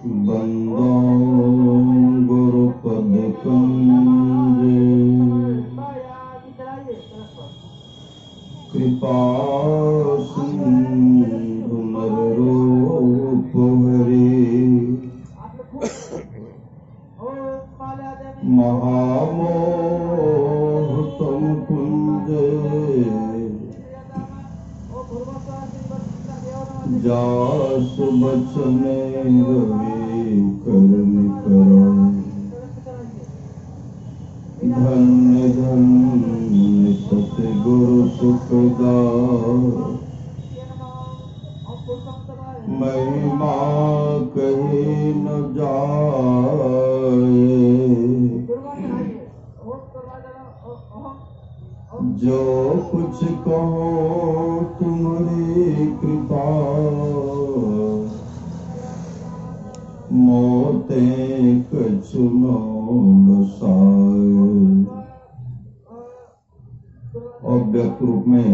बंदो गुरुपद कंजे कृपा सिंधु नर रूप हरि महामोह तुम कुंज जास बचने रवि करनि करो धन्य धन्य सतगुरु सुखदा महिमा कही न जाए जो कुछ कहो तुम्हारी कृपा मोते कछु न बसाए। और व्यक्त रूप में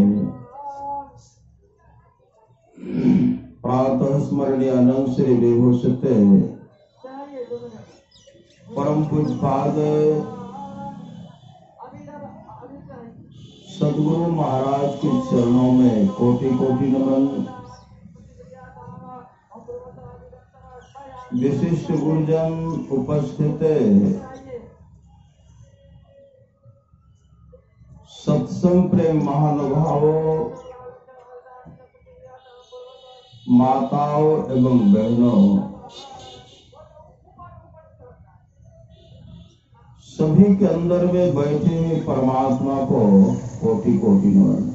प्रातः स्मरणीय अनंत श्री विभूषित परम पूज्यपाद सदगुरु महाराज के चरणों में कोटि कोटि नमन। विशिष्ट गुरुजन उपस्थित, सत्संग प्रेम महानुभावों, माताओं एवं बहनों, सभी के अंदर में बैठे हुए परमात्मा को कोटि कोटि नमन।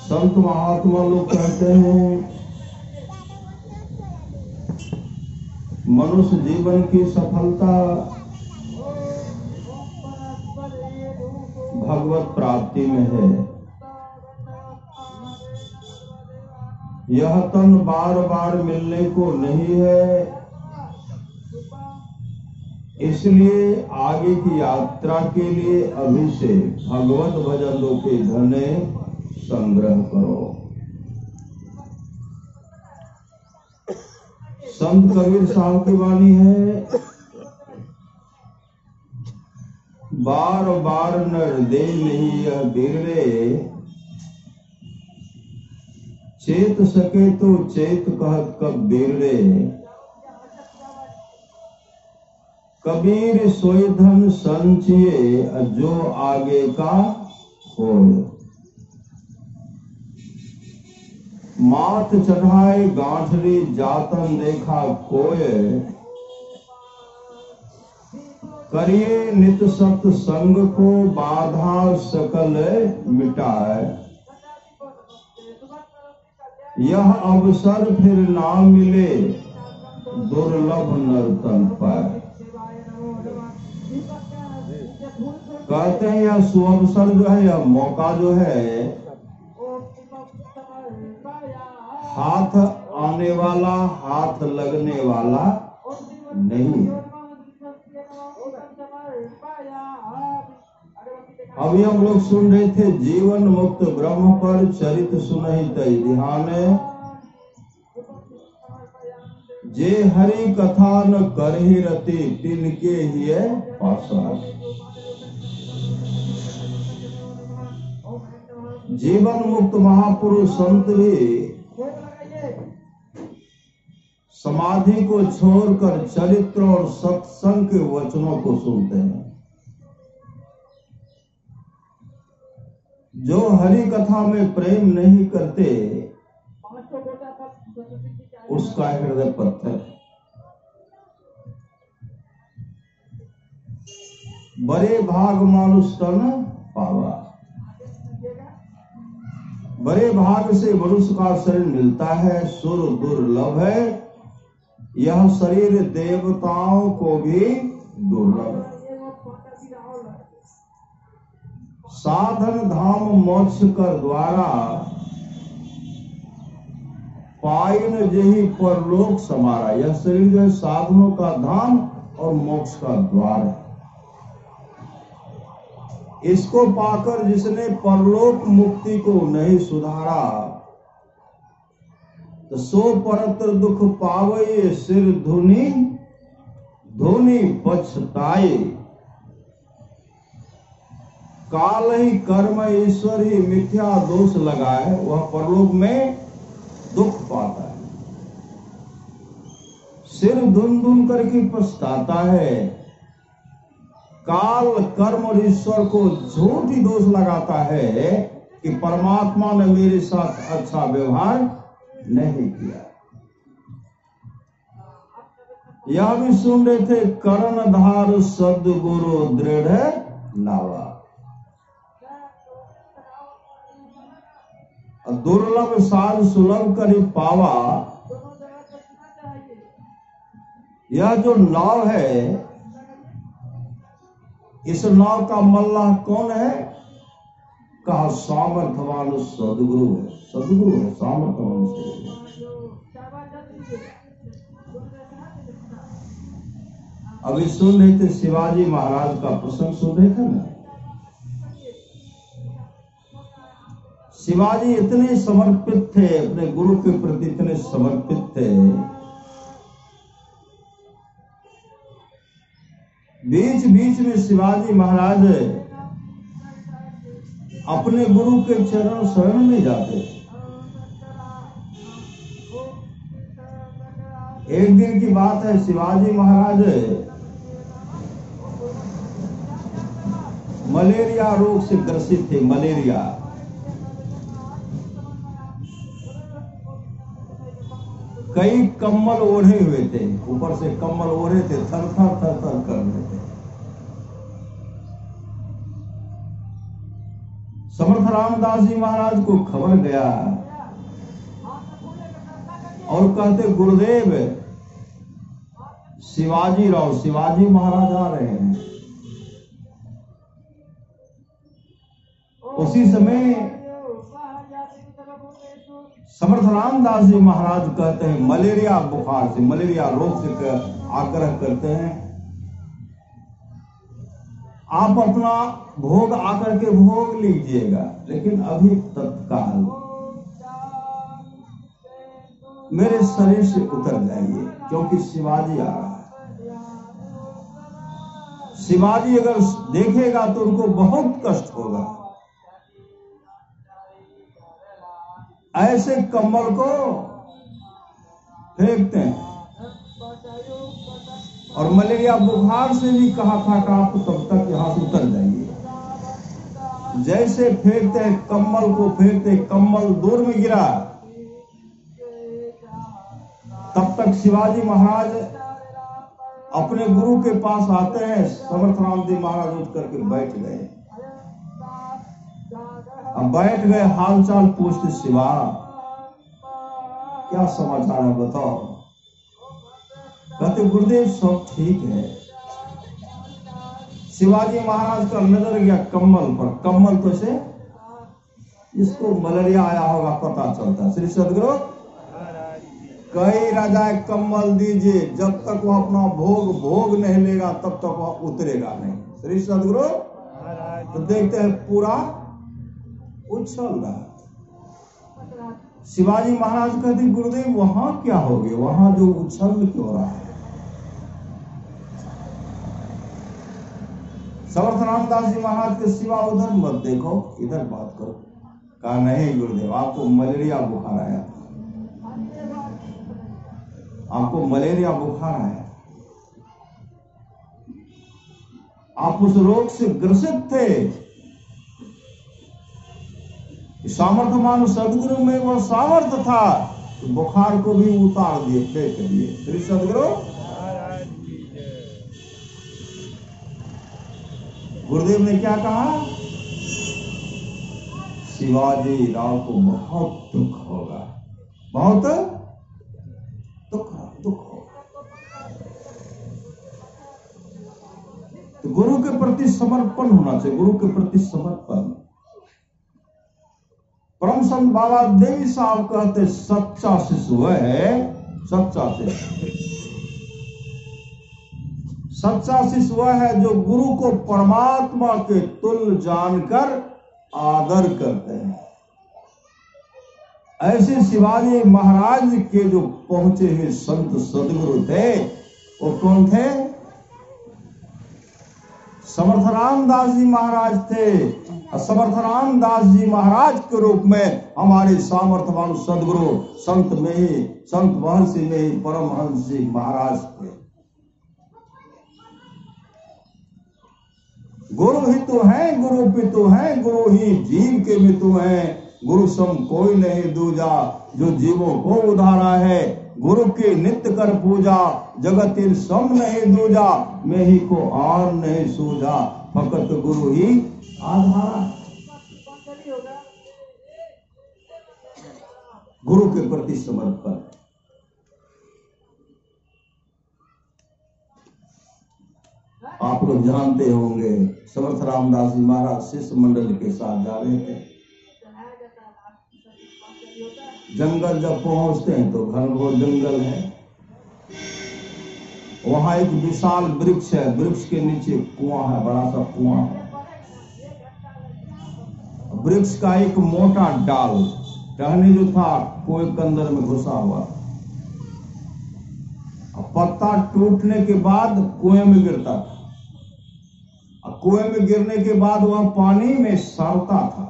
संत महात्मा लोग कहते हैं मनुष्य जीवन की सफलता भगवत प्राप्ति में है। यह तन बार बार मिलने को नहीं है, इसलिए आगे की यात्रा के लिए अभी से भगवत भजनों के धने संग्रह करो। संत कबीर साहब की वाणी है, बार बार नर दे नहीं यह बिरले, चेत सके तो चेत कहत कब बिरले। कबीर सोई धन संचिए जो आगे का होए। माथ चढ़ाए गांठरी जातन देखा कोय, करिए नित सत संग को बाधा सकल मिटाए। यह अवसर फिर ना मिले दुर्लभ नर्तन पाए। कहते हैं यह सुअवसर जो है, यह मौका जो है, हाथ आने वाला हाथ लगने वाला नहीं। अभी हम लोग सुन रहे थे जीवन मुक्त ब्रह्म पर चरित सुनहि तई ध्यान, जे हरि कथा न करहि रति तिनके हिय पासा। जीवन मुक्त महापुरुष संत भी समाधि को छोड़कर चरित्र और सत्संग के वचनों को सुनते हैं। जो हरि कथा में प्रेम नहीं करते उसका हृदय पत्थर। बड़े भाग मानुष तन पावा, बड़े भाग से मनुष्य का शरीर मिलता है, सुर दुर्लभ है। यह शरीर देवताओं को भी दुर्लभ है। साधन धाम मोक्ष कर द्वारा, पाइन जेहि परलोक समारा। यह शरीर जो है साधनों का धाम और मोक्ष का द्वार है। इसको पाकर जिसने परलोक मुक्ति को नहीं सुधारा, तो सो परत्र दुख पावे सिर धुनी धुनी पछताए। काल ही कर्म ईश्वर ही मिथ्या दोष लगाए, वह परलोक में दुख पाता है। सिर धुन धुन करके पछताता है। काल कर्म और ईश्वर को झूठी दोष लगाता है कि परमात्मा ने मेरे साथ अच्छा व्यवहार नहीं किया। यह भी सुन रहे थे, कर्णधार सद्गुरु दृढ़ नावा। दुर्लभ साध सुलभ करी पावा। यह जो नाव है, इस नाव का मल्लाह कौन है? कहा सामर्थवान सद्गुरु है। सद्गुरु है, सामर्थवान सद्गुरु। अभी सुन रहे थे शिवाजी महाराज का प्रसंग, सुन रहे थे ना। शिवाजी इतने समर्पित थे, अपने गुरु के प्रति इतने समर्पित थे। बीच बीच में शिवाजी महाराज अपने गुरु के चरण शरण में जाते। एक दिन की बात है, शिवाजी महाराज मलेरिया रोग से ग्रसित थे। मलेरिया, कई कम्बल ओढ़े हुए थे, ऊपर से कम्बल ओढ़े थे, थर थर थर थर कर रहे थे। समर्थ रामदास जी महाराज को खबर गया और कहते, गुरुदेव शिवाजी राव, शिवाजी महाराज आ रहे हैं। उसी समय समर्थ रामदास जी महाराज कहते हैं, मलेरिया बुखार से, मलेरिया रोग से आग्रह करते हैं, आप अपना भोग आकर के भोग लीजिएगा, लेकिन अभी तत्काल मेरे शरीर से उतर जाइए, क्योंकि शिवाजी आ रहा है। शिवाजी अगर देखेगा तो उनको बहुत कष्ट होगा। ऐसे कम्बल को फेंकते हैं। और मलेरिया बुखार से भी कहा था कि आप तब तक यहां से उतर जाइए। जैसे फेंकते हैं कम्बल को, फेंकते कम्बल दूर में गिरा, तब तक शिवाजी महाराज अपने गुरु के पास आते हैं। समर्थ राम जी महाराज उठ करके बैठ गए। अब बैठ गए, हालचाल पूछते, शिवा क्या समाचार है बताओ। कहते, गुरुदेव सब ठीक है। शिवाजी महाराज का नजर गया कम्बल पर। कम्बल तो से इसको मलेरिया आया होगा पता चलता। श्री सदगुरु कई राजा कम्बल दीजिए, जब तक वह अपना भोग नहीं लेगा तब तक वह उतरेगा नहीं। श्री सदगुरु तो देखते हैं पूरा उछल रहा। शिवाजी महाराज कहते, गुरुदेव वहां क्या हो गया, वहां जो उछल क्यों रहा है। समर्थ रामदास जी महाराज के सिवा उधर मत देखो, इधर बात करो। कहा, नहीं गुरुदेव, आपको मलेरिया बुखार आया था, आपको मलेरिया बुखार आया, आप उस रोग से ग्रसित थे। सामर्थ्यमान सदगुरु में वह सामर्थ्य था, तो बुखार को भी उतार दिए, फेंक दिए। श्री सदगुरु गुरुदेव ने क्या कहा, शिवाजी राव को बहुत दुख होगा, बहुत दुख होगा। तो गुरु के प्रति समर्पण होना चाहिए, गुरु के प्रति समर्पण। परम संत बाबा देवी साहब कहते, सच्चा शिष्य वह है, सच्चा शिष्य, सच्चा शिष्य वह है जो गुरु को परमात्मा के तुल्य जानकर आदर करते हैं। ऐसे शिवाजी महाराज के जो पहुंचे हुए संत सदगुरु थे वो कौन थे? समर्थ रामदास जी महाराज थे। समर्थ रामदास जी महाराज के रूप में हमारे सामर्थ्यवान सदगुरु संत महर्षि में परमहंस जी महाराज थे। गुरु ही तो है, गुरु पितु है, गुरु ही जीव के मितु है। गुरु सम कोई नहीं दूजा, जो जीवों को उधारा है। गुरु की नित्य कर पूजा, जगत इन सम नहीं दूजा। मैं ही को आर नहीं सूझा, फकत गुरु ही आधारा। गुरु के प्रति समर्पण। आप लोग जानते होंगे समर्थ रामदास जी महाराज शिष्य मंडल के साथ जा रहे थे। जंगल जब पहुंचते हैं तो घनघोर जंगल है। वहां एक विशाल वृक्ष है, वृक्ष के नीचे कुआं है, बड़ा सा कुआं है। वृक्ष का एक मोटा डाल टहनी जो था कुएं के अंदर में घुसा हुआ। पत्ता टूटने के बाद कुएं में गिरता था। कुएं में गिरने के बाद वह पानी में सड़ता था।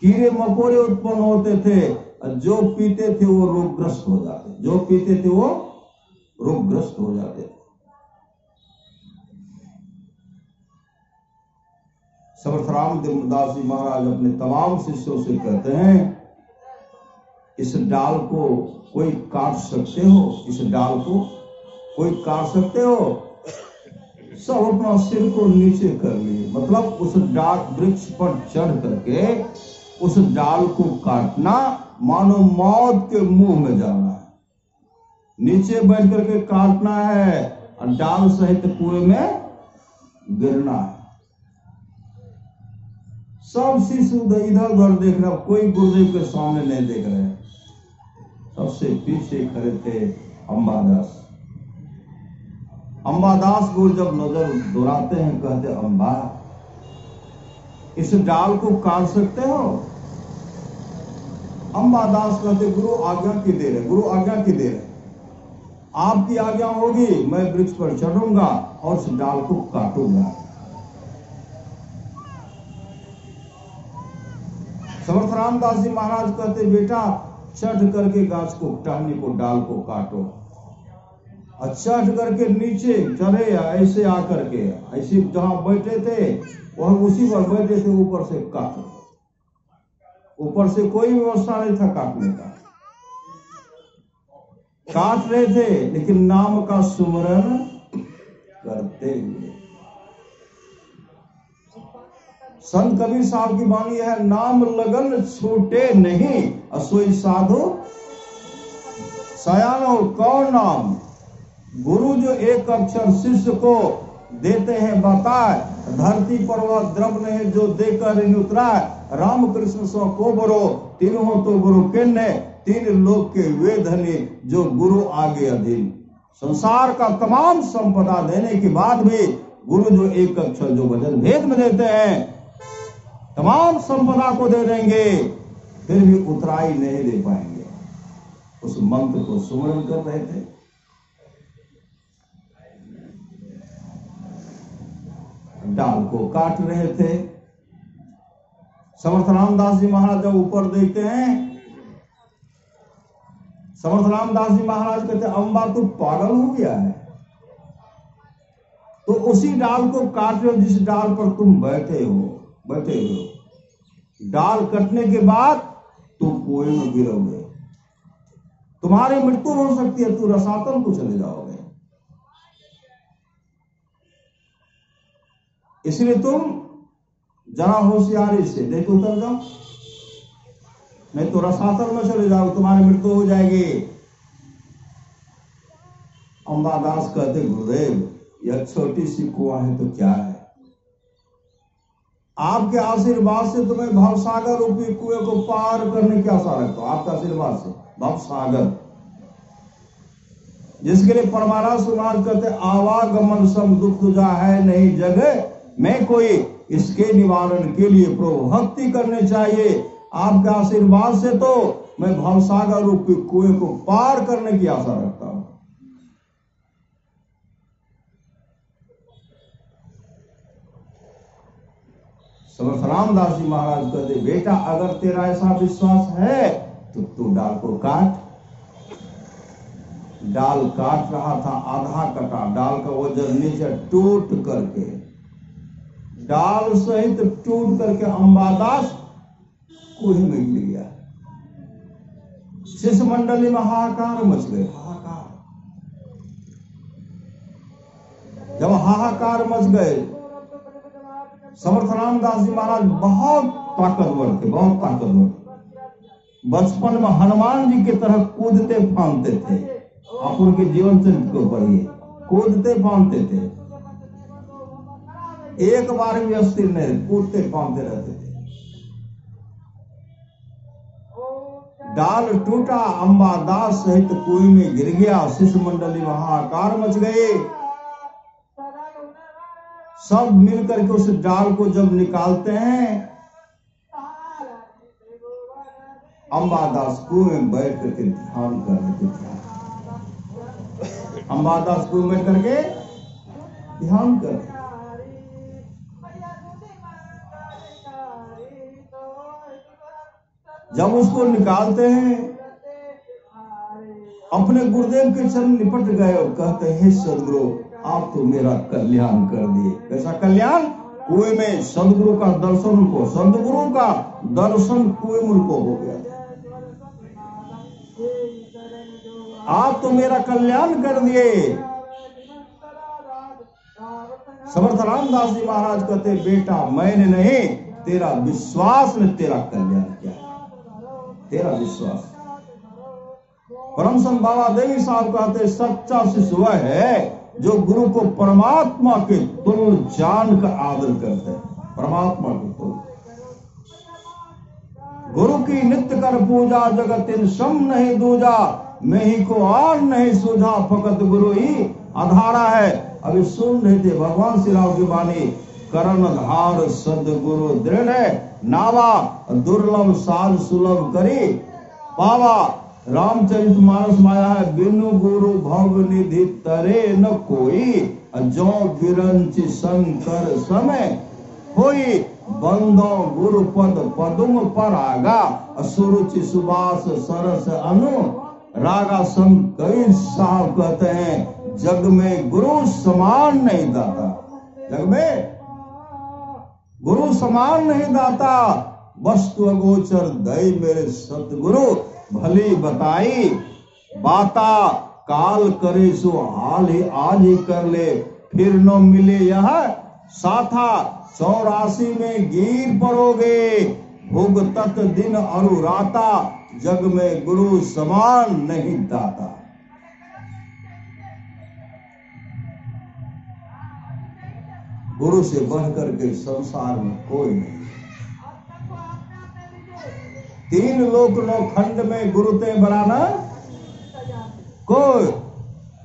कीड़े मकोड़े उत्पन्न होते थे, जो पीते थे वो रोगग्रस्त हो जाते, जो पीते थे वो रोगग्रस्त हो जाते थे। समर्थ रामदास जी महाराज अपने तमाम शिष्यों से कहते हैं, इस डाल को कोई काट सकते हो? इस डाल को कोई काट सकते हो? सब अपना सिर को नीचे कर लिए, मतलब उस डाल वृक्ष पर चढ़ करके उस डाल को काटना मानो मौत के मुंह में जाना है। नीचे बैठ करके काटना है और डाल सहित कुएं में गिरना है। सब शिष्य इधर उधर देख रहे, कोई गुरुदेव के सामने नहीं देख रहे। सबसे पीछे खड़े थे अंबादास। अंबादास गुरु जब नजर दोहराते हैं, कहते अंबा इस डाल को काट सकते हो? अंबादास कहते गुरु आज्ञा की देर है, गुरु आज्ञा की देर है। आपकी आज्ञा होगी, मैं वृक्ष पर चढ़ूंगा और उस डाल को काटूंगा। समर्थ रामदास जी महाराज कहते बेटा चढ़ करके गाछ को, टहनी को, डाल को काटो। और चढ़ करके नीचे चढ़े, ऐसे आकर के ऐसे जहां बैठे थे वह उसी पर बैठे थे, ऊपर से काटो। ऊपर से कोई व्यवस्था नहीं था काटने का। काट रहे थे लेकिन नाम का सुमरन करते हुए। संत कबीर साहब की वाणी है, नाम लगन छूटे नहीं, असोई साधु सयानो। कौन नाम? गुरु जो एक अक्षर शिष्य को देते हैं बताए, धरती पर वह द्रव नहीं जो देकर उतराए। राम कृष्ण सो को बरो, तीनों तो गुरु किन्ने, तीन लोक के वे धनी जो गुरु आगे अधीन। संसार का तमाम संपदा देने के बाद भी गुरु जो एक अक्षर जो वचन भेद में देते हैं, तमाम संपदा को दे देंगे, फिर भी उतराई नहीं दे पाएंगे। उस मंत्र को सुमरन कर रहे थे। डाल को काट रहे थे। समर्थ रामदास जी महाराज जब ऊपर देखते हैं, समर्थ रामदास जी महाराज कहते अम्बा तू पागल हो गया है? तो उसी डाल को काट रहे हो जिस डाल पर तुम बैठे हो। डाल कटने के बाद तुम कुएं में गिरोगे, तुम्हारी मृत्यु हो सकती है, तू रसातल को चले जाओगे। इसलिए तुम जरा होशियारी से देख उतर जाओ, नहीं तो रसातल में चले जाओ, तुम्हारी मृत्यु हो जाएगी। अंबादास कहते गुरुदेव यह छोटी सी कुआं है तो क्या है, आपके आशीर्वाद से तुम्हें भवसागर रूपी कुएं को पार करने की आशा रखता हूं। आपके आशीर्वाद से भवसागर, जिसके लिए परमारास समाज कहते आवागमन सम दुख तुझा है नहीं जगह मैं कोई, इसके निवारण के लिए प्रभु भक्ति करनी चाहिए। आपके आशीर्वाद से तो मैं भवसागर रूपी कुएं को पार करने की आशा रखता हूं। समर्थ रामदास जी महाराज कहते, बेटा अगर तेरा ऐसा विश्वास है तो तू डाल को काट। डाल काट रहा था, आधा कटा, डाल का वजन नीचे टूट करके, डाल सहित टूट करके अंबादास कुएं में गिर गया। शिष्य मंडली में हाहाकार मच गए, हाहाकार। जब हाहाकार मच गए, समर्थ रामदास जी महाराज बहुत ताकतवर थे, बहुत ताकतवर। बचपन में हनुमान जी की तरह कूदते फांदते थे। आप उनके जीवन चरित्र को पढ़िए, कूदते फांदते थे, एक बार भी अस्थिर नहीं, कूदते फांदते रहते थे। डाल टूटा, अंबादास सहित कुएं में गिर गया। शिष्य मंडली में हाहाकार मच गए। सब मिलकर के उस डाल को जब निकालते हैं, अंबादास कुएं में बैठ करके ध्यान कर रहे थे। अंबादास कुएं में बैठ करके ध्यान कर रहे। जब उसको निकालते हैं, अपने गुरुदेव के चरण निपट गए और कहते हैं, सदगुरु आप तो मेरा कल्याण कर दिए। कैसा कल्याण? कुएं में सदगुरु का दर्शन उनको, सदगुरु का दर्शन कुएं में उनको हो गया। आप तो मेरा कल्याण कर दिए। समर्थ रामदास जी महाराज कहते, बेटा मैंने नहीं, तेरा विश्वास ने तेरा कल्याण किया, तेरा विश्वास। परम संत बाबा देवी साहब कहते, सच्चा शिष्य वह है जो गुरु को परमात्मा के तुल्य जान कर आदर करते हैं। परमात्मा के तुल्य गुरु की नित्य कर पूजा, जगत इन सम नहीं दूजा, मैं ही को और नहीं सूझा, फकत गुरु ही आधारा है। अभी सुन रहे थे भगवान श्री राम की वाणी, करण धार सदगुरु दृढ़ नावा, दुर्लभ साध सुलभ करी पावा। रामचरित मानस माया है, बिनु गुरु भव निधि तरे न कोई, जो विरंच शंकर समय होई, बंदो गुरु पद पदुम परागा, सुरुचि सुबास सरस अनु रागा। संत कबीर साहब कहते हैं, जग में गुरु समान नहीं दाता, जग में गुरु समान नहीं दाता, वस्तु अगोचर दई मेरे सतगुरु, भली बताई बाता, काल करे सो हाल ही आज ही कर ले, फिर न मिले यह साथा, 84 में गिर पड़ोगे, भुगतत दिन अनुराता, जग में गुरु समान नहीं दाता। गुरु से बढ़कर के संसार में कोई नहीं। 3 लोक 9 खंड में गुरु ते बराना कोई,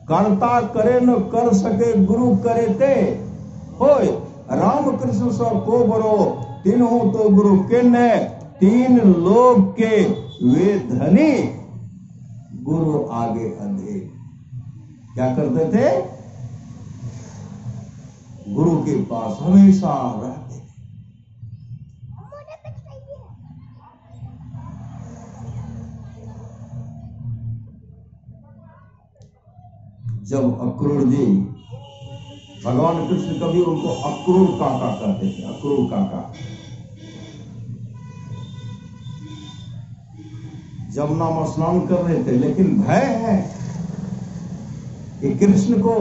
करता करे न कर सके गुरु करे ते होय। राम कृष्ण सर को बरो, तीनों तो गुरु के ने, 3 लोक के वे धनी, गुरु आगे अंधे। क्या करते थे? गुरु के पास हमेशा रहते। जब अक्रूर जी, भगवान कृष्ण कभी उनको अक्रूर काका कहते थे, अक्रूर काका। जमुना में स्नान कर रहे थे, लेकिन भय है कि कृष्ण को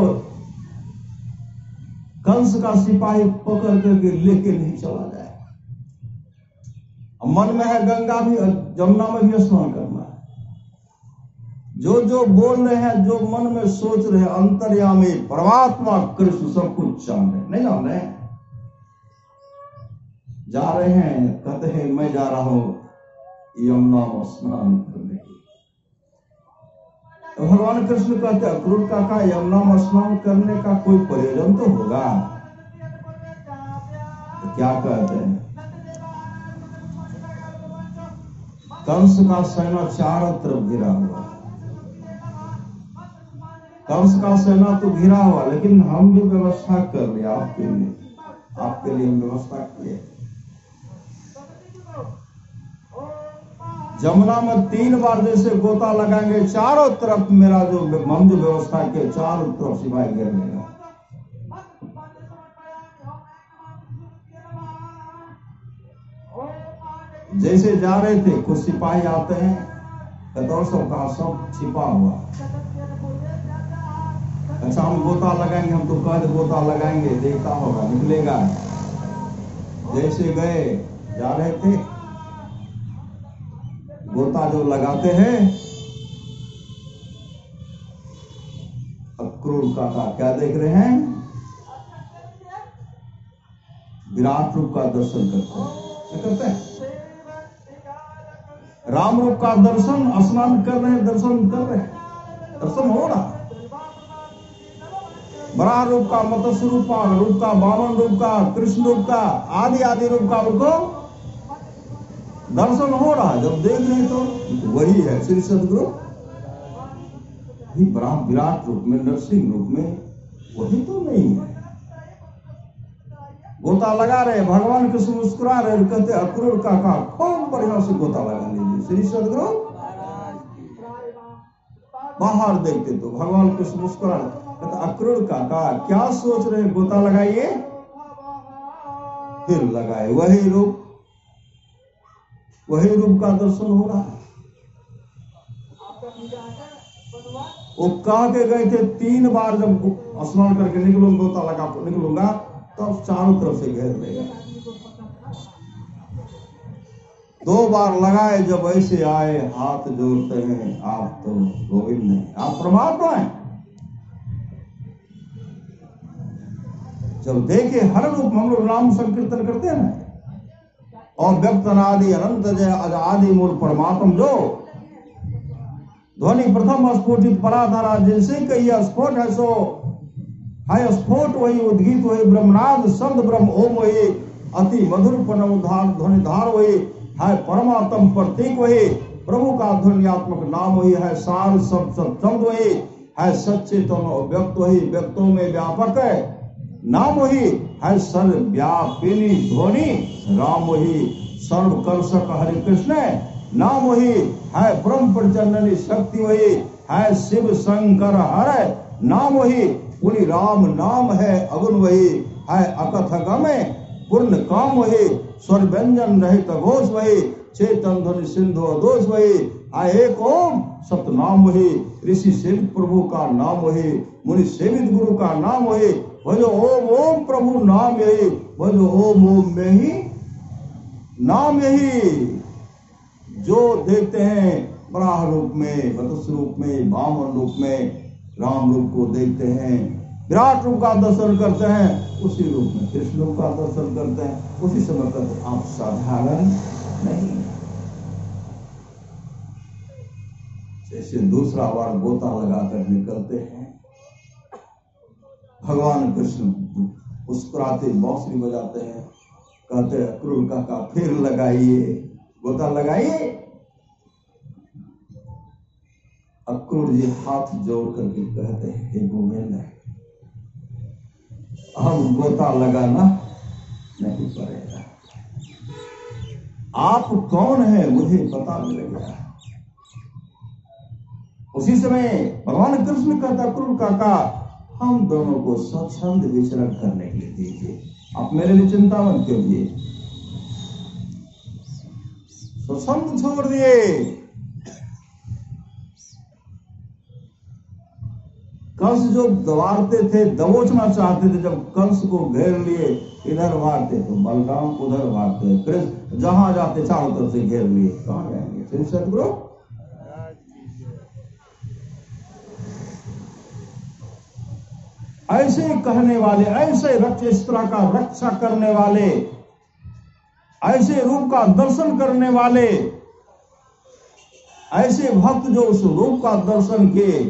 कंस का सिपाही पकड़ करके लेके नहीं चला जाए। मन में है गंगा भी, जमुना में भी स्नान करना है। जो जो बोल रहे हैं, जो मन में सोच रहे हैं, अंतर्यामी परमात्मा कृष्ण सब कुछ जान रहे, नहीं जान रहे हैं। जा रहे हैं, कहते हैं मैं जा रहा हूं यमुना में स्नान करने के। तो भगवान कृष्ण कहते, अक्रूर काका यमुना में स्नान करने का कोई प्रयोजन तो होगा। तो क्या कहते हैं? कंस का सेना चारों तरफ घिरा हुआ। कंस का सेना तो घिरा हुआ, लेकिन हम भी व्यवस्था कर रहे आपके लिए हम व्यवस्था किए। जमुना में 3 बार जैसे गोता लगाएंगे चारों तरफ, मेरा जो हम जो व्यवस्था के चारों तरफ सिपाही घेर लेगा। जैसे जा रहे थे कुछ सिपाही आते हैं, कतौर सब कहा सब छिपा हुआ। अच्छा हम गोता लगाएंगे, हम तो कल गोता लगाएंगे, देखता होगा निकलेगा। जैसे गए जा रहे थे, गोता जो लगाते हैं, अक्रूर का क्या देख रहे हैं? विराट रूप का दर्शन करते हैं। क्या करते हैं? राम रूप का दर्शन, स्नान कर रहे हैं, दर्शन कर रहे हैं, दर्शन हो रहा। बड़ा रूप का, मत्स्य रूप का, वामन रूप का, कृष्ण रूप का, आदि आदि रूप का उनको दर्शन हो रहा है। जब देख रहे हैं तो वही है श्री सदगुरु, बड़ा विराट रूप में, नरसिंह रूप में, वही तो नहीं है। गोता लगा रहे, भगवान कृष्ण मुस्कुरा रहे, कहते अक्रूर काका खूब बढ़िया से गोता लगा लीजिए। श्री सदगुरु बाहर देखते तो भगवान कृष्ण मुस्कुरा रहे, कहते अक्रूर काका क्या सोच रहे, गोता लगाइए। फिर लगाए, वही रूप का दर्शन हो रहा है। वो कह के गए थे 3 बार जब स्नान करके निकलूंगा, गोता लगा तो निकलूंगा, तब चारों तरफ से घेर लेगा। 2 बार लगाए, जब ऐसे आए हाथ जोड़ते हैं, आप तो गोविंद हैं, आप परमात्मा हैं। जब देखे हर रूप, हम लोग नाम संकीर्तन करते हैं ना, और व्यक्त अनादि अनंत जय अज आदि मूल परमात्म, जो ध्वनि प्रथम स्फोटित पराधारा, जिनसे कहिए स्फोट है सो है स्फोट, वही उद्गीत वही ब्रह्मनाद, शब्द ब्रह्म ओम वही, अति मधुर प्रणवधार ध्वनिधार वही है, परमात्म प्रतीक वही, प्रभु का ध्वनियात्मक नाम वही है, सार सब शब्द वही है, सच्चेतन व्यक्त वही, व्यक्तों में व्यापक है नाम वही है, सर्वव्यापिनी ध्वनि राम वही, सर्वकर्षक हरि कृष्ण नाम वही है, ब्रह्म प्रचंडनी शक्ति वही है, शिव शंकर हर नाम वही, पुनि राम नाम है, अगुण वही है, अकथ गमे पूर्ण काम वही, स्वर व्यंजन रहित घोष वही, चेतन ध्वनि सिंधु दोष वही है, एक ओम सतनाम वही, ऋषि सेवित प्रभु का नाम वही, मुनि सेवित गुरु का नाम वही, भजो ओम ओम प्रभु नाम यही, भजो ओम ओम में ही नाम यही। जो देखते हैं बराह रूप में, मत्स्य रूप में, वामन रूप में, राम रूप को देखते हैं, विराट रूप का दर्शन करते हैं, उसी रूप में कृष्ण रूप का दर्शन करते हैं, उसी समय कहते आप साधारण नहीं। जैसे दूसरा बार गोता लगाकर निकलते हैं, भगवान कृष्ण मुस्कुराते बांसुरी बजाते हैं, कहते हैं अक्रूर काका फिर लगाइए, गोता लगाइए। अक्रूर जी हाथ जोड़ करके कहते हैं, हे गोविंद, हम गोता लगाना नहीं पड़ेगा, आप कौन है मुझे पता लग गया। उसी समय भगवान कृष्ण कहता अक्रूर काका हम दोनों को स्वच्छंद विचरण करने के लिए दीजिए, आप मेरे लिए चिंता मत कीजिए। स्वच्छंद छोड़ दिए। कंस जो दबाते थे, दबोचना चाहते थे, जब कंस को घेर लिए, इधर भागते तो बलराम, उधर भागते कृष्ण, जहां जाते चारों तरफ से घेर लिए, कहां जाएंगे। श्री सदगुरु ऐसे कहने वाले, ऐसे इस तरह का रक्षा करने वाले, ऐसे रूप का दर्शन करने वाले, ऐसे भक्त जो उस रूप का दर्शन किए,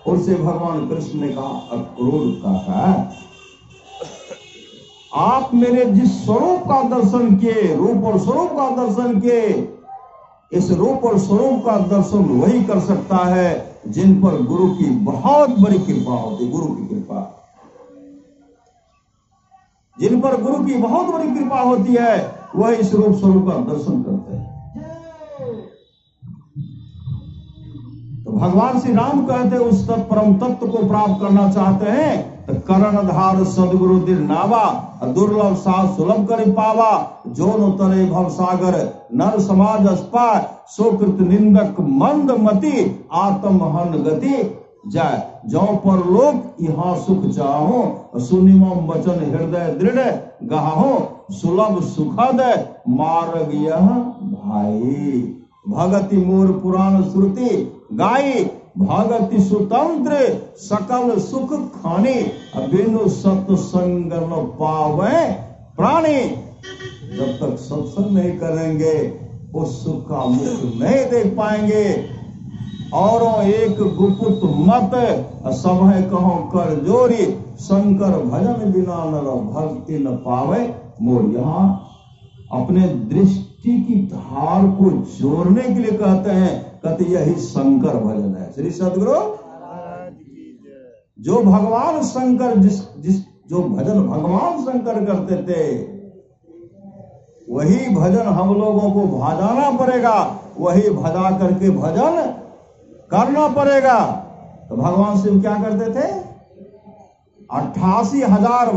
उनसे भगवान कृष्ण ने कहा अक्रूर काका आप मेरे जिस स्वरूप का दर्शन किए, रूप और स्वरूप का दर्शन किए, इस रूप और स्वरूप का दर्शन वही कर सकता है जिन पर गुरु की बहुत बड़ी कृपा होती, गुरु की कृपा। जिन पर गुरु की बहुत बड़ी कृपा होती है वह इस रूप स्वरूप का दर्शन करते हैं। तो भगवान श्री राम कहते हैं उस परम तत्व को प्राप्त करना चाहते हैं तो कर्णधार सदगुरु दिर नावा, दुर्लभ साथ सुलभ कर पावा, जो न तरे भव सागर नर समाज अस्पा, सोकृत निंदक मंद मति आत्म हन गति जाय, जो पर लोक यहाँ सुख चाहो, सुनिमम वचन हृदय दृढ़ गाहो, सुलभ सुखद मार्ग यह भाई, भगति मोर पुराण श्रुति गाई, भगति सुतंत्र सकल सुख खानी, बिनु सत्संग न पावे प्राणी। जब तक सत्संग नहीं करेंगे उस सुख का मुख नहीं देख पाएंगे। और एक गुपुत मत सब है कहो कर जोरी, शंकर भजन बिना नर भक्ति न पावे मोर। यहाँ अपने दृष्टि की धार को जोड़ने के लिए कहते हैं, कहते यही शंकर भजन है। श्री सदगुरु जो भगवान शंकर जो भजन भगवान शंकर करते थे वही भजन हम लोगों को भजाना पड़ेगा, वही भजा करके भजन करना पड़ेगा। तो भगवान शिव क्या करते थे? 87,000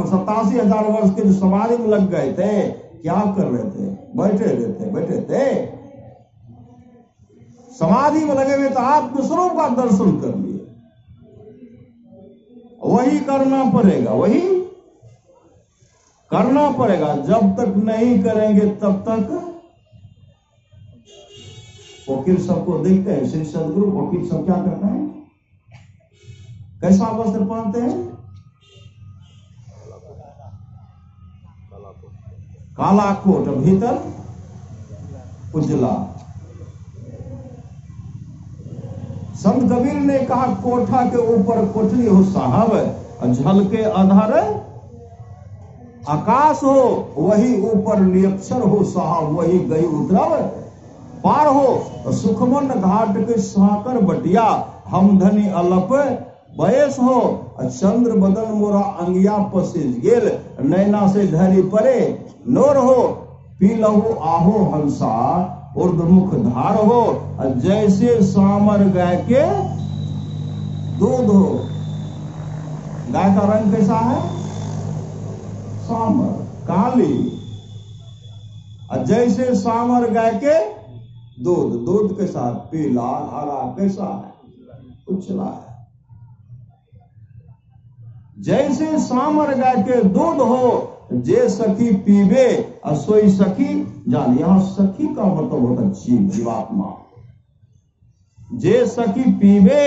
वर्ष के जो समाधि में लग गए थे, क्या कर रहे थे? बैठे थे समाधि में लगे हुए, तो आत्मस्वरूप का दर्शन कर लिए। वही करना पड़ेगा, वही करना पड़ेगा। जब तक नहीं करेंगे तब तक वकील सबको देखते हैं। श्री सदगुरु वकील सब क्या करते हैं? कैसा वस्त्र पहनते हैं? काला कोट, भीतर उजला। संत कबीर ने कहा कोठा के ऊपर कोठरी हो साहब, झलके अधर आकाश हो, वही ऊपर निरक्षर हो साहब, वही गई उतरव पार हो। सुखमन घाट के साकर बटिया, हम धनी अलप बयस हो, चंद्र बदन मोरा अंगिया पसिस गेल, नैना से धरी परे नोर हो, पी लहू आहो हंसा उर्धमुख धार हो, जैसे सामर गाय के दूध हो। गाय का रंग कैसा है? सामर, काली। जैसे सामर गाय के दूध के साथ पीला हरा कैसा है? उछला है। जैसे सामर गाय के दूध हो, जे सखी पीबे सोई सखी जान। यहां सखी का मतलब होता है जीवात्मा। जे सखी पीबे,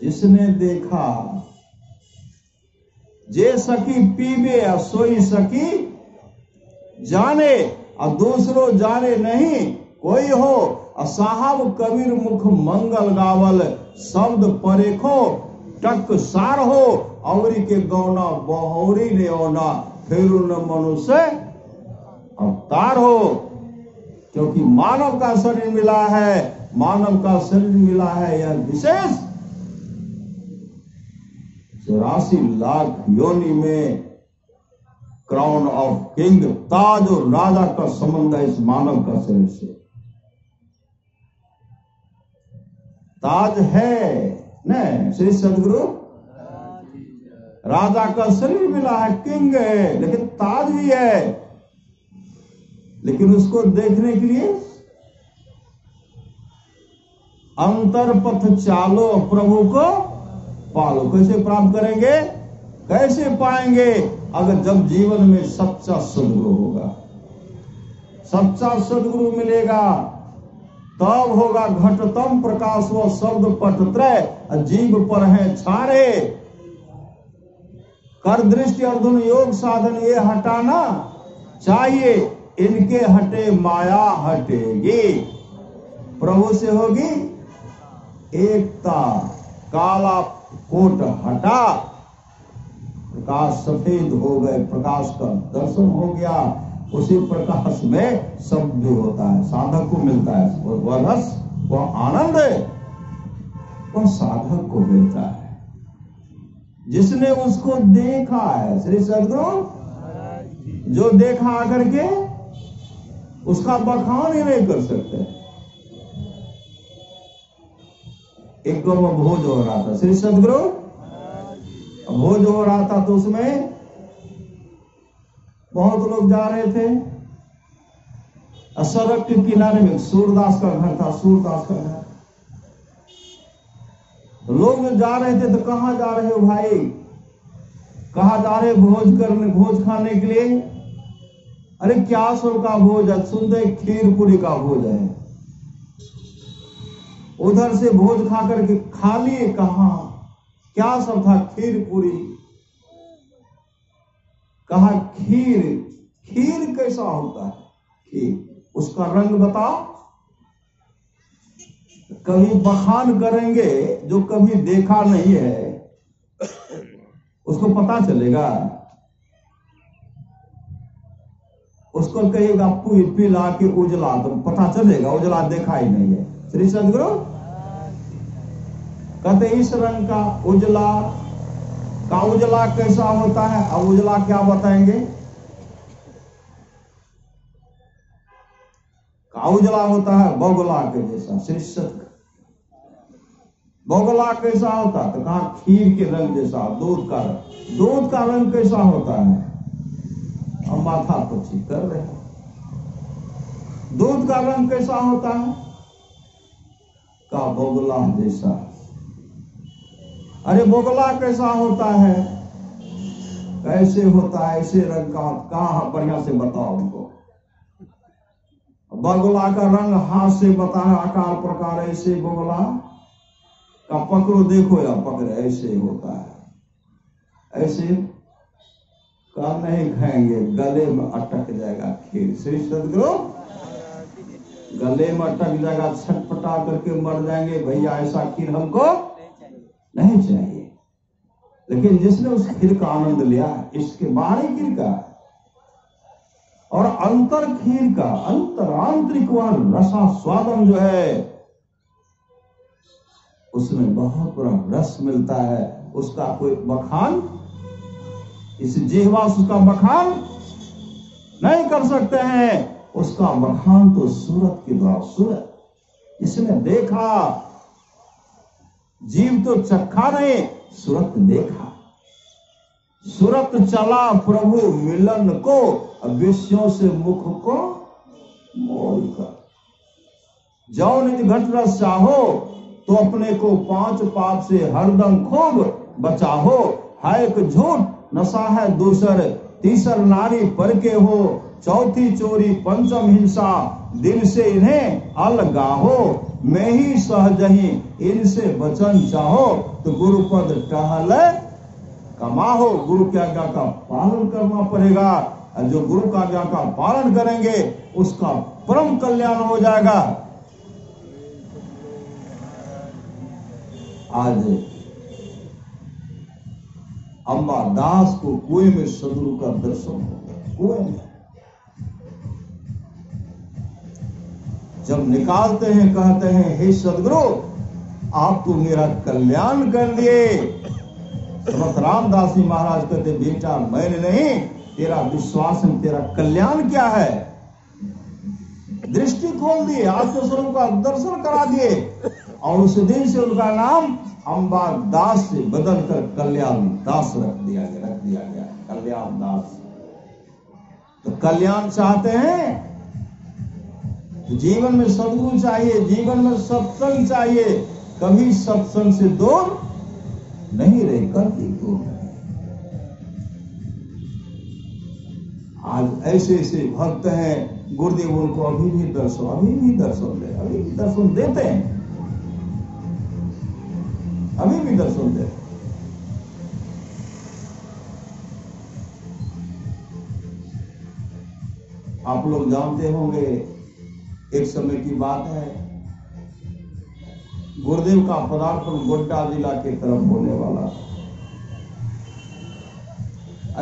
जिसने देखा, जे सखी पीबे सोई सखी जाने, और दूसरो जाने नहीं कोई हो। साहब कबीर मुख मंगल गावल, शब्द परेखो टक सार हो, औरी के गौना बहौरी ने ओना, फिर उन मनुष्य अवतार हो। क्योंकि मानव का शरीर मिला है, मानव का शरीर मिला है यह विशेष 84 लाख योनि में क्राउन ऑफ किंग, ताज और राजा का संबंध है इस मानव का शरीर से। ताज है न श्री सदगुरु, राजा का शरीर मिला है, किंग है, लेकिन ताज भी है। लेकिन उसको देखने के लिए अंतर पथ चालो, प्रभु को पालो। कैसे प्राप्त करेंगे? कैसे पाएंगे? अगर जब जीवन में सच्चा सदगुरु होगा, सच्चा सदगुरु मिलेगा, तब होगा घटतम प्रकाश व शब्द पटत्रय, जीव पर है छारे। कर दृष्टि अर्जुन योग साधन ये हटाना चाहिए, इनके हटे माया हटेगी। प्रभु से होगी एकता, काला कोट हटा, प्रकाश सफेद हो गए, प्रकाश का दर्शन हो गया। उसी प्रकाश में सब भी होता है, साधक को मिलता है। और वह रस, वह आनंद वह साधक को मिलता है जिसने उसको देखा है। श्री सद्गुरु जो देखा आकर के उसका बखान ही नहीं कर सकते। एक गौ में भोज हो रहा था, श्री सद्गुरु भोज हो रहा था, तो उसमें बहुत लोग जा रहे थे। सड़क के किनारे में सूरदास का घर था, सूरदास का घर। तो लोग जा रहे थे, तो कहां जा रहे हो भाई? कहां जा रहे भोज करने, भोज खाने के लिए? अरे क्या सब का भोज है? सुनते खीर पूरी का भोज है। उधर से भोज खा करके खा लिए, कहा क्या सब था? खीर पूरी। कहा खीर, खीर कैसा होता है? खीर, उसका रंग बताओ। कभी बखान करेंगे, जो कभी देखा नहीं है उसको पता चलेगा। उसको कहेगा पिला के उजला, तो पता चलेगा उजला देखा ही नहीं है। श्री सद्गुरु कहते इस रंग का उजला कैसा होता है? अब उजला क्या बताएंगे? का उजला होता है बगुला के जैसा। श्री सद्गुरु बगुला कैसा होता? तो कहा खीर के रंग जैसा, दूध का रंग। दूध का रंग कैसा होता है? हम माथा पच्ची कर रहे हैं। दूध का रंग कैसा होता है? का बगुला जैसा। अरे बगुला कैसा होता है? कैसे होता है? ऐसे रंग का। कहा बढ़िया से बताओ हमको। बगुला का रंग हाथ से बताया, आकार प्रकार ऐसे बगुला का पकड़ो, देखो या पकड़े, ऐसे होता है। ऐसे का नहीं खाएंगे, गले में अटक जाएगा खीर। श्री सद्गुरु गले में अटक जाएगा, छटपटा करके मर जाएंगे। भैया ऐसा खीर हमको नहीं चाहिए। लेकिन जिसने उस खीर का आनंद लिया, इसके बाहरी खीर का और अंतर खीर का, अंतरांतरिक वह रसा स्वादन जो है, उसमें बहुत बड़ा रस मिलता है। उसका कोई बखान, इस जिह्वा उसका बखान नहीं कर सकते हैं। उसका बखान तो सूरत के द्वारा, सूरत इसने देखा, जीव तो चखा नहीं, सूरत देखा। सूरत चला प्रभु मिलन को, विषयों से मुख को मोड़ कर। जाओ निज घट रस चाहो, तो अपने को पांच पाप से हरदम खूब बचाहो। है एक झूठ नशा है दूसर, तीसर नारी पर के हो। चौथी चोरी पंचम हिंसा, दिल से इन्हें अलगाहो। मैं ही सहजही इनसे वचन चाहो, तो गुरुपद टहल कमाहो। गुरु की आज्ञा का पालन करना पड़ेगा। और जो गुरु का आज्ञा का पालन करेंगे उसका परम कल्याण हो जाएगा। आज अम्बा दास को कुएं में सदगुरु का दर्शन हो, कुएं में जब निकालते हैं, कहते हैं हे सदगुरु आप तो मेरा कल्याण कर दिए। समर्थ रामदास जी महाराज कहते बेटा मैंने नहीं, तेरा विश्वास में तेरा कल्याण क्या है। दृष्टि खोल दिए, आत्मस्वरूप का दर्शन करा दिए, और उस दिन से उनका नाम अम्बा दास से बदलकर कल्याण दास रख दिया गया। कल्याण दास। तो कल्याण चाहते हैं तो जीवन में सद्गुरु चाहिए, जीवन में सत्संग चाहिए। कभी सत्संग से दूर नहीं रहे, कभी दूर नहीं। आज ऐसे ऐसे भक्त हैं, गुरुदेव उनको अभी भी दर्शन देते हैं, अभी भी दर्शन देते। आप लोग जानते होंगे, एक समय की बात है, गुरुदेव का पदार्पण गोड्डा जिला के तरफ होने वाला।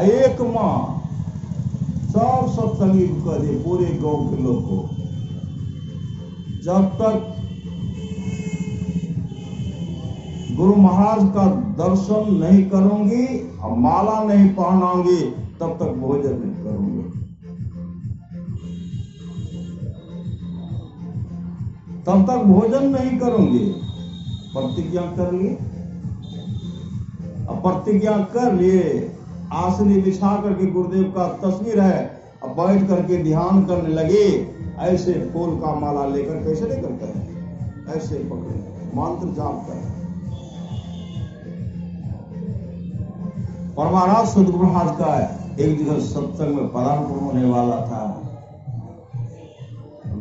एक माँ सब सत्संगी को कह दे, पूरे गांव के लोग को, जब तक गुरु महाराज का दर्शन नहीं करूंगी और माला नहीं पहनाऊंगी तब तक भोजन नहीं करूंगी। तब तक भोजन नहीं करूंगी। प्रतिज्ञा कर लिए। अब प्रतिज्ञा कर लिए, आसनी बिछा करके गुरुदेव का तस्वीर है, अब बैठ करके ध्यान करने लगे। ऐसे फूल का माला लेकर कैसे नहीं करते हैं, ऐसे पकड़े मंत्र जाप कर। और महाराज सदगुरु महाराज का एक जगह सत्संग में पदार्पण होने वाला था।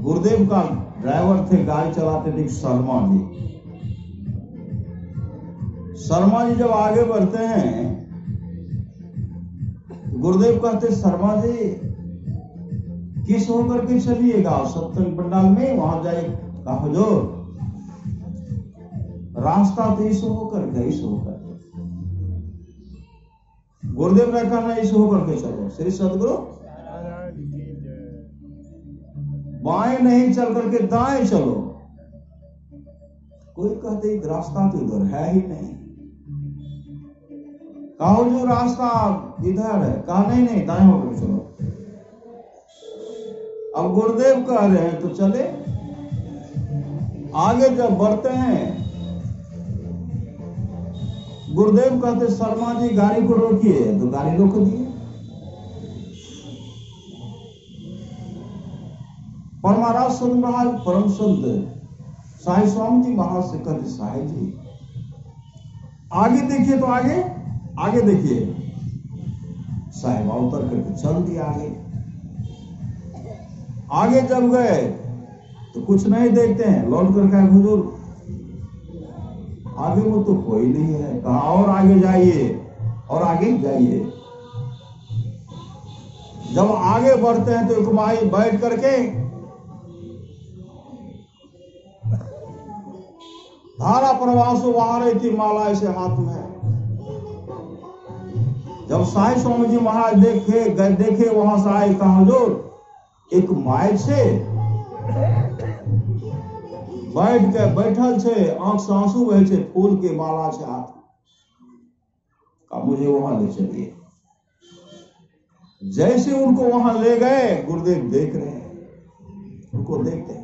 गुरुदेव का ड्राइवर थे, गाड़ी चलाते थे शर्मा जी। शर्मा जी जब आगे बढ़ते हैं, गुरुदेव कहते शर्मा जी किस होकर के चलिएगा सत्संग पंडाल में, वहां जाए। कहा हुजूर रास्ता तो इस होकर के, इस होकर। गुरुदेव ने कहा इस होकर के चलो। श्री सदगुरु बाएं नहीं चल करके दाएं चलो। कोई कहते रास्ता तो इधर है ही नहीं। कहा जो रास्ता इधर है। कहा नहीं नहीं दाएं होकर चलो। अब गुरुदेव कह रहे हैं तो चले। आगे जब बढ़ते हैं, गुरुदेव कहते शर्मा जी गाड़ी को रोकिए, तो गाड़ी रोक दिए। परमाराज सदगुरु महाराज परम संत साई स्वामी जी महाराज से कहते साई जी आगे देखिए, तो आगे आगे देखिए। साहिबा उतर करके चल दिया आगे। आगे जब गए तो कुछ नहीं देखते हैं, लौट कर कहा हुजूर आगे वो तो कोई नहीं है। कहा और आगे जाइए, और आगे जाइए। जब आगे बढ़ते हैं तो एक माई बैठ करके धारा प्रवाह से वहां रही थी, माला ऐसे हाथ में है। जब साई स्वामी जी महाराज देखे वहां से आए। कहा हुजूर एक माई से बैठल छे, आंख से आंसू बहे छे, फूल के माला से हाथ। का मुझे वहां ले चलिए। जैसे उनको वहां ले गए, गुरुदेव देख रहे हैं, उनको देखते हैं।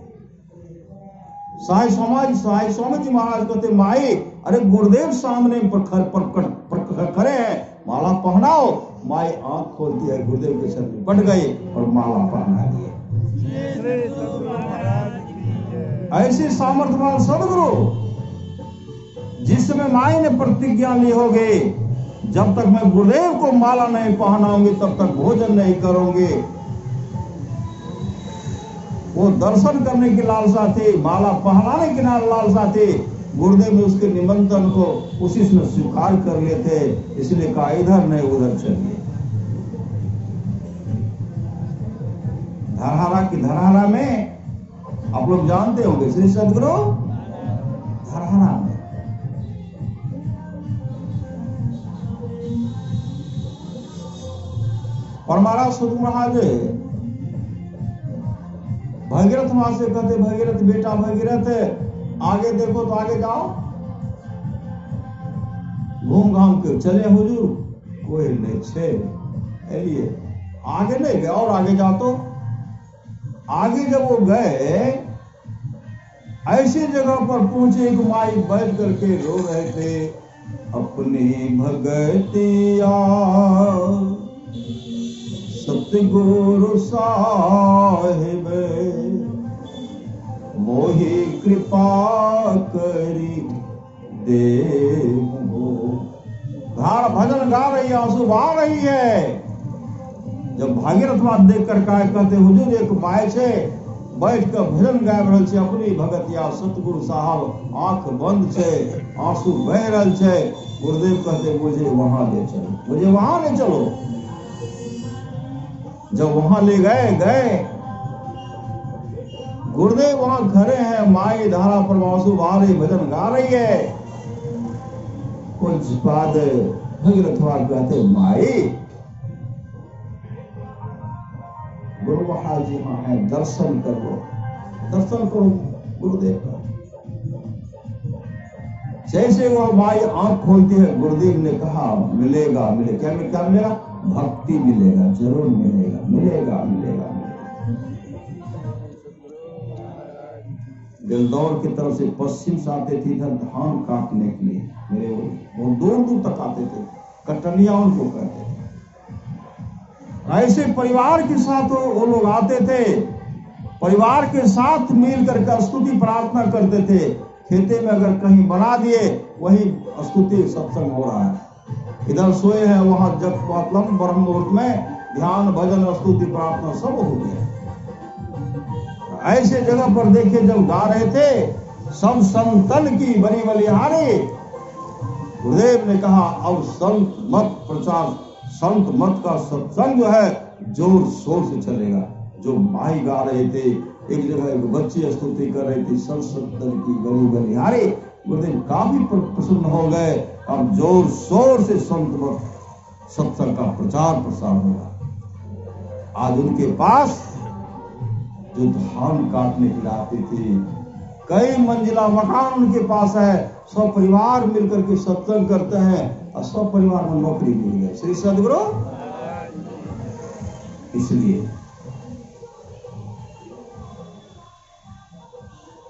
साई स्वामी जी महाराज कहते माई अरे गुरुदेव सामने खड़े हैं, माला पहनाओ। माई आंख खोलती है, गुरुदेव के सर में पट गई और माला पहना दिए। ऐसे सामर्थ्यवान सदगुरु, जिस समय माई ने प्रतिज्ञा ली होगी जब तक मैं गुरुदेव को माला नहीं पहनाऊंगी तब तक भोजन नहीं करूंगी। वो दर्शन करने की लालसा थी, माला पहनाने की लालसा थी। गुरुदेव ने उसके निमंत्रण को उसी में स्वीकार कर लिए थे, इसलिए कहा इधर नहीं उधर चलिए। धरहरा की धरहरा में आप लोग जानते होंगे, श्री सदगुरु धरहरा में और महाराज सदगुरु महाराज भगीरथ वहां से कहते भगीरथ बेटा भगीरथ आगे देखो तो आगे जाओ। घूम घाम के चले हुजूर, कोई नहीं छे लिए आगे नहीं गए, और आगे जाओ। तो आगे जब वो गए, ऐसी जगह पर पहुंचे, एक माई बैठ करके रो रहे थे। अपनी भगतिया सतगुरु साहिब मोहि कृपा करी देव। भजन गा रही है, आंसू बहा रही है। जब भागीरथ बात देख कर कहते हुजूर एक माय से बैठ कर भजन गाय रहल छे, अपनी भगतिया सतगुरु साहब आंख बंद छे, आंसू बह रहल छे। गुरुदेव कहते मुझे वहां ले चलो, मुझे वहां ले चलो। जब वहां ले गए गुरुदेव वहां खड़े हैं, माई धारा पर आंसू बहा रही, भजन गा रही है। कुछ बाद भगीरथ कहते माई महाराज यहाँ है, दर्शन कर लो, दर्शन करो गुरुदेव का। जैसे वह माई आंख खोलती है, गुरुदेव ने कहा मिलेगा, क्या मिलेगा? भक्ति मिलेगा, जरूर मिलेगा, मिलेगा। बेलदौर की तरफ से पश्चिम से आते थे इधर धान काटने के लिए, मेरे बहुत दूर दूर तक आते थे, कटनिया उनको कहते थे। ऐसे परिवार के साथ वो लोग आते थे, परिवार के साथ मिल करके स्तुति प्रार्थना करते थे। खेते में अगर कहीं बना दिए, वही स्तुति सत्संग हो रहा है। इधर सोए हैं, वहां जब मतलब ब्रह्म मुहूर्त में ध्यान भजन स्तुति प्रार्थना सब हो गया। ऐसे जगह पर देखिए जब गा रहे थे, सब संतन की बनी बलिहारी। गुरुदेव ने कहा अब संत मत प्रचार, संत मत का सत्संग जो है जोर शोर से चलेगा। जो माई गा रहे थे, एक जगह एक बच्ची स्तुति कर रही थी, सब संतन की बनी बलिहारी। गुरुदेव काफी प्रसन्न हो गए। अब जोर शोर से संत मत सत्संग का प्रचार प्रसार होगा। आज उनके पास जो धान काटने के लिए आते थे, कई मंजिला मकान उनके पास है, सब परिवार मिलकर के सत्संग करते हैं और सब परिवार में नौकरी मिल गई। श्री सदगुरु। इसलिए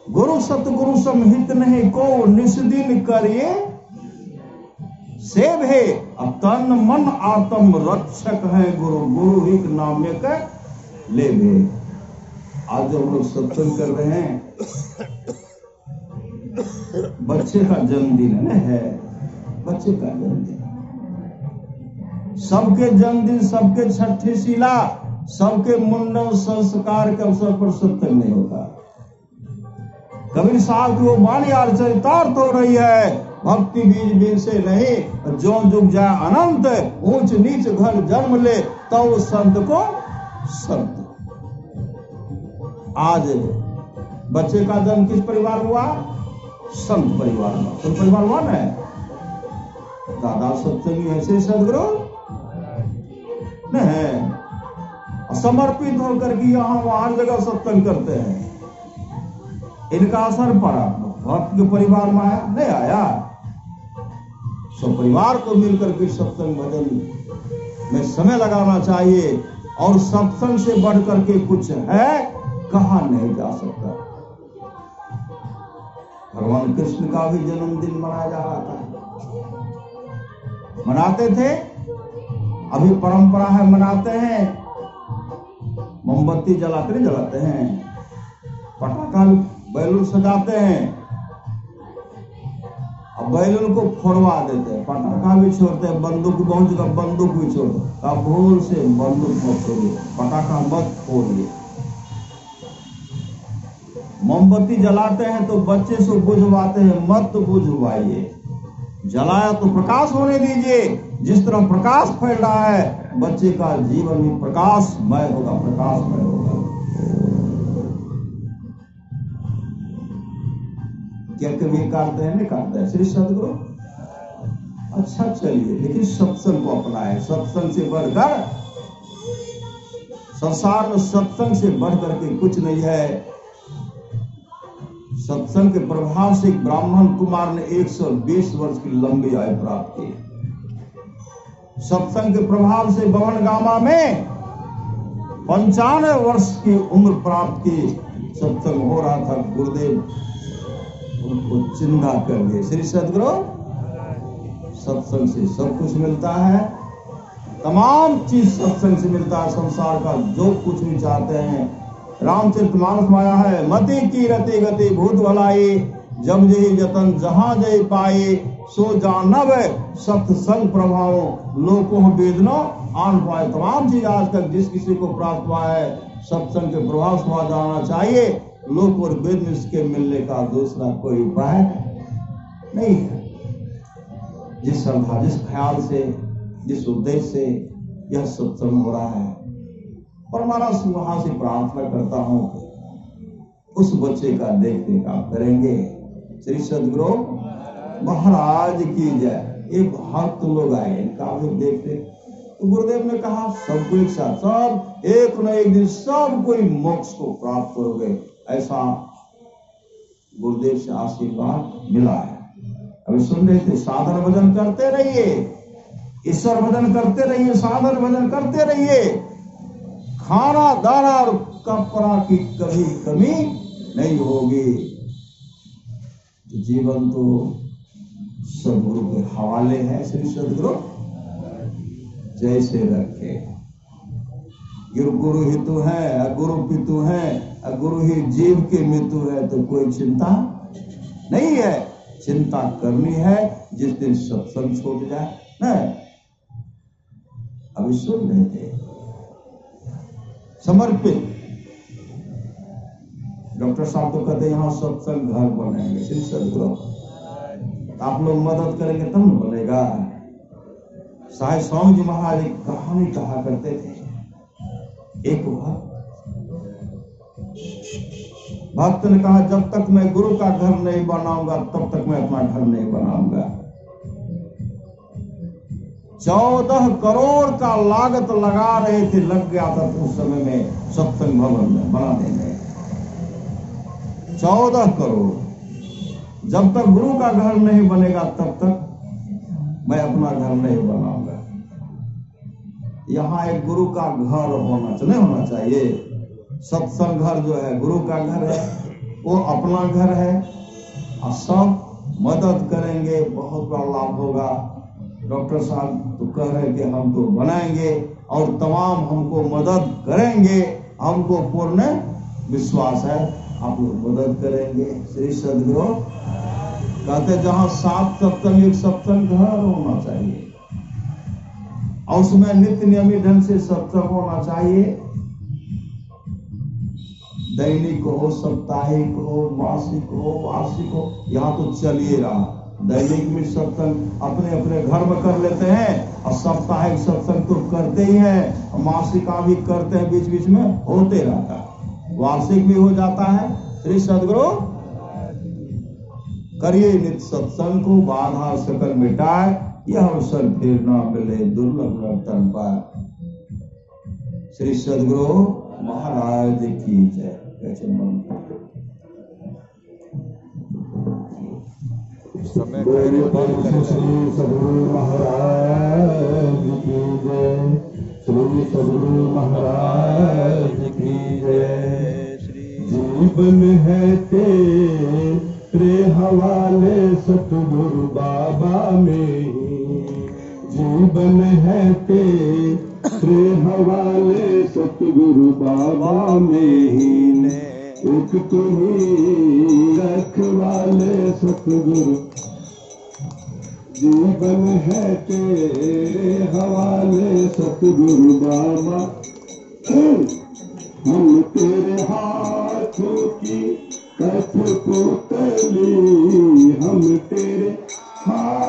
गुरु सतगुरु समहित नहीं को निस्दिन करिए सेव है, तन मन आत्म रक्षक है गुरु, गुरु ही नाम के ले भे। आज हम लोग सत्संग कर रहे हैं, बच्चे का जन्मदिन है, बच्चे का जन्मदिन। सबके जन्मदिन, सबके छठी शिला, सबके मुंडन संस्कार के अवसर पर सत्संग नहीं होता। कबीर साहब की वो वाणी यार चरितार्थ हो रही है, भक्ति बीज बीज से नहीं, जो जुग जाए अनंत, ऊंच नीच घर जन्म ले, तो संत को संत। आज बच्चे का जन्म किस परिवार हुआ? संत परिवार में। संत परिवार हुआ ना, दादा सत्संगी ऐसे सदगुरु नहीं, समर्पित होकर के यहाँ वहां जगह सत्संग करते हैं। इनका असर पड़ा, भक्त के परिवार में आया नहीं आया? सब परिवार को मिलकर के सत्संग भजन में समय लगाना चाहिए। और सत्संग से बढ़कर के कुछ है कहा नहीं जा सकता। भगवान कृष्ण का भी जन्मदिन मनाया जा रहा था, मनाते थे, अभी परंपरा है, मनाते हैं। मोमबत्ती जलाते हैं, पटाखा बैलून सजाते हैं, अब बैलून को फोड़वा देते हैं, पटाखा भी छोड़ते हैं, बंदूक बहुत जगह बंदूक भी छोड़ते हैं। अब भूल से बंदूक मत छोड़िए, पटाखा मत फोड़िए। मोमबत्ती जलाते हैं तो बच्चे से बुझवाते हैं, मत बुझवाइए। जलाया तो प्रकाश होने दीजिए। जिस तरह प्रकाश फैल रहा है, बच्चे का जीवन भी प्रकाशमय होगा, प्रकाशमय होगा। क्या कभी काटते हैं? नहीं काटते हैं। श्री सदगुरु। अच्छा चलिए, लेकिन सत्संग को अपनाए। सत्संग से बढ़कर संसार में सत्संग से बढ़कर के कुछ नहीं है। सत्संग के प्रभाव से एक ब्राह्मण कुमार ने 120 वर्ष की लंबी आयु प्राप्त की। सत्संग के प्रभाव से बवन गामा में 95 वर्ष की उम्र प्राप्त की। सत्संग हो रहा था, गुरुदेव उनको चिंता कर दिए। श्री सदगुरु। सत्संग से सब कुछ मिलता है, तमाम चीज सत्संग से मिलता है। संसार का जो कुछ भी चाहते हैं, रामचरितमानस में आया है, मति की रति गति भूत भलाई, जब जही जतन जहां जय पाए, सो जानव सत्संग प्रभाव लोकों वेदना आन पाए। तमाम चीज आज तक जिस किसी को प्राप्त हुआ है, सत्संग के प्रभाव से हुआ जाना चाहिए। लोक और वेद में इसके मिलने का दूसरा कोई उपाय नहीं है। जिस श्रद्धा, जिस ख्याल से, जिस उद्देश्य से यह सत्संग हो रहा है, परमानस वहां से प्रार्थना करता हूं, उस बच्चे का देख रेख आप करेंगे। श्री सदगुरु महाराज की जय। ये भक्त लोग आए, इनका भी देख रेख तो गुरुदेव ने कहा सबको एक साथ, सब एक न एक दिन सब कोई मोक्ष को प्राप्त करोगे, ऐसा गुरुदेव से आशीर्वाद मिला है। अभी सुन रहे थे, साधन भजन करते रहिए, ईश्वर भजन करते रहिए, साधन भजन करते रहिए, खाना दाना और कपड़ा की कभी कमी नहीं होगी। तो जीवन तो सदगुरु के हवाले है। श्री सदगुरु जैसे रखे, गुरु ही तो है, गुरु पितु है, गुरु ही जीव की मृत्यु है, तो कोई चिंता नहीं है। चिंता करनी है जिस दिन सत्संग छूट जाए न। अभी सुन रहे थे, समर्पित डॉक्टर साहब तो कहते यहाँ सत्संग घर बनेंगे। श्री सदगुरु आप लोग मदद करेंगे तब न बनेगा। साहेब स्वामी जी महाराज एक कहानी कहा करते थे। एक भक्त ने कहा, जब तक मैं गुरु का घर नहीं बनाऊंगा तब तक मैं अपना घर नहीं बनाऊंगा। 14 करोड़ का लागत लगा रहे थे, लग गया था उस समय में सत्संग भवन में बनाने में 14 करोड़। जब तक गुरु का घर नहीं बनेगा तब तक मैं अपना घर नहीं बनाऊंगा। यहाँ एक गुरु का घर होना चाहिए। सत्संग घर जो है गुरु का घर है, वो अपना घर है, और सब मदद करेंगे, बहुत बड़ा लाभ होगा। डॉक्टर साहब तो कह रहे हैं कि हम तो बनाएंगे और तमाम हमको मदद करेंगे, हमको पूर्ण विश्वास है आप लोग मदद करेंगे। श्री सदगुरु कहते जहां 7 सत्संग, एक सत्संग घर होना चाहिए, और उसमें नित्य नियमित ढंग से सत्संग होना चाहिए। दैनिक हो, साप्ताहिक हो, मासिक हो, वार्षिक हो, यहाँ तो चलिए रहा। दैनिक में सत्संग अपने अपने घर में कर लेते हैं, और साप्ताहिक सत्संग तो करते ही हैं, और मासिक भी करते हैं, बीच बीच में होते रहता है, वार्षिक भी हो जाता है। श्री सदगुरु करिए नित्य सत्संग को, बाधा सकल मिटाए, यह अवसर फिर ना मिले, दुर्लभ तन पाए। श्री सदगुरु महाराज की जय। समय श्री सदगुरु महाराज की जय। श्री सदगुरु महाराज की जय। जीवन है तेरे हवाले सतगुरु बाबा में, जीवन है तेरे हवाले सतगुरु बाबा में। एक तुम्हीं रखवाले सतगुरु, जीवन है तेरे हवाले सतगुरु बाबा। हम तेरे हाथों की कठपुतली, हम तेरे हाथ